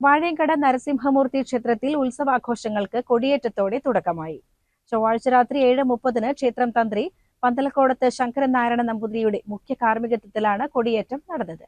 വാഴയങ്കട നരസിംഹമൂർത്തി ക്ഷേത്രത്തിൽ ഉത്സവാഘോഷങ്ങൾക്ക് കൊടിയേറ്റത്തോടെ തുടക്കമായി. ചൊവ്വാഴ്ച രാത്രി 7:30 ക്ഷേത്രം തന്ത്രി പന്തലക്കോടത്ത് ശങ്കരൻ നാരായണ നമ്പൂതിരിയുടെ മുഖ്യ കാർമ്മികത്വത്തിലാണ് കൊടിയേറ്റം നടന്നത്.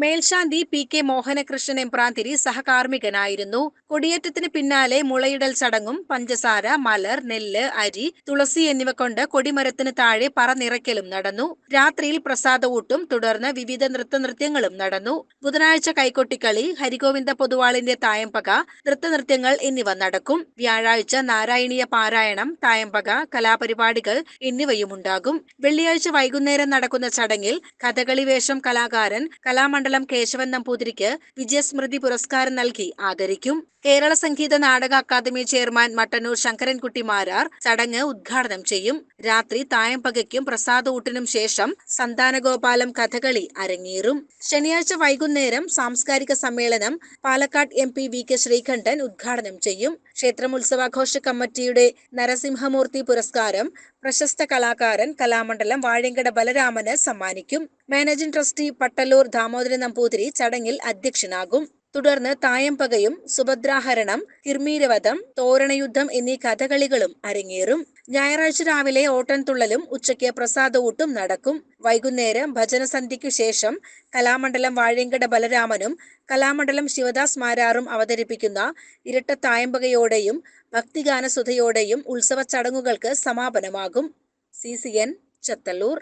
മേൽശാന്തി PK മോഹനകൃഷ്ണൻ എമ്പ്രാന്തിരി സഹകാർമ്മികനായിരുന്നു. കൊടിയേറ്റത്തിന് പിന്നാലെ മുളയിടൽ ചടങ്ങും പഞ്ചസാര, മലർ, നെല്ല്, അരി, തുളസി എന്നിവ കൊണ്ട് കൊടിമരത്തിന് താഴെ പറനിറയ്ക്കലും നടന്നു. രാത്രിയിൽ പ്രസാദഊട്ടും തുടർന്ന് വിവിധ നൃത്തനൃത്യങ്ങളും നടന്നു. ബുധനാഴ്ച കൈകൊട്ടിക്കളി, ഹരിഗോവിന്ദ പൊതുവാളിന്റെ തായമ്പക, നൃത്തനൃത്യങ്ങൾ എന്നിവ നടക്കും. വ്യാഴാഴ്ച നാരായണീയ പാരായണം, തായമ്പക, കലാപരിപാടികൾ എന്നിവയുമുണ്ടാകും. വെള്ളിയാഴ്ച വൈകുന്നേരം നടക്കുന്ന ചടങ്ങിൽ കഥകളി വേഷം കലാകാരൻ കലാമണ്ഡലം കേശവൻ നമ്പൂതിരിക്ക് വിജയസ്മൃതി പുരസ്കാരം നൽകി ആദരിക്കും. കേരള സംഗീത നാടക അക്കാദമി ചെയർമാൻ മട്ടന്നൂർ ശങ്കരൻകുട്ടി മാരാർ ചടങ്ങ് ഉദ്ഘാടനം ചെയ്യും. രാത്രി തായമ്പകയ്ക്കും പ്രസാദഊട്ടിനും ശേഷം സന്താനഗോപാലം കഥകളി അരങ്ങേറും. ശനിയാഴ്ച വൈകുന്നേരം സാംസ്കാരിക സമ്മേളനം പാലക്കാട് MP VK ശ്രീകണ്ഠൻ ഉദ്ഘാടനം ചെയ്യും. ക്ഷേത്രമുത്സവാഘോഷ കമ്മിറ്റിയുടെ നരസിംഹമൂർത്തി പുരസ്കാരം പ്രശസ്ത കലാകാരൻ കലാമണ്ഡലം വാഴയങ്കട ബലരാമന് സമ്മാനിക്കും. മാനേജിംഗ് ട്രസ്റ്റി പട്ടല്ലൂർ ദാമോദരൻ നമ്പൂതിരി ചടങ്ങിൽ അധ്യക്ഷനാകും. തുടർന്ന് തായമ്പകയും സുഭദ്രാഹരണം, കിർമീരവധം, തോരണയുദ്ധം എന്നീ കഥകളികളും അരങ്ങേറും. ഞായറാഴ്ച രാവിലെ ഓട്ടൻതുള്ളലും ഉച്ചയ്ക്ക് പ്രസാദഊട്ടും നടക്കും. വൈകുന്നേരം ഭജനസന്ധ്യയ്ക്കു ശേഷം കലാമണ്ഡലം വാഴയങ്കട ബലരാമനും കലാമണ്ഡലം ശിവദാസ് മാരാറും അവതരിപ്പിക്കുന്ന ഇരട്ട തായമ്പകയോടെയും ഭക്തിഗാനസുധയോടെയും ഉത്സവ ചടങ്ങുകൾക്ക് സമാപനമാകും. CCN ചത്തല്ലൂർ.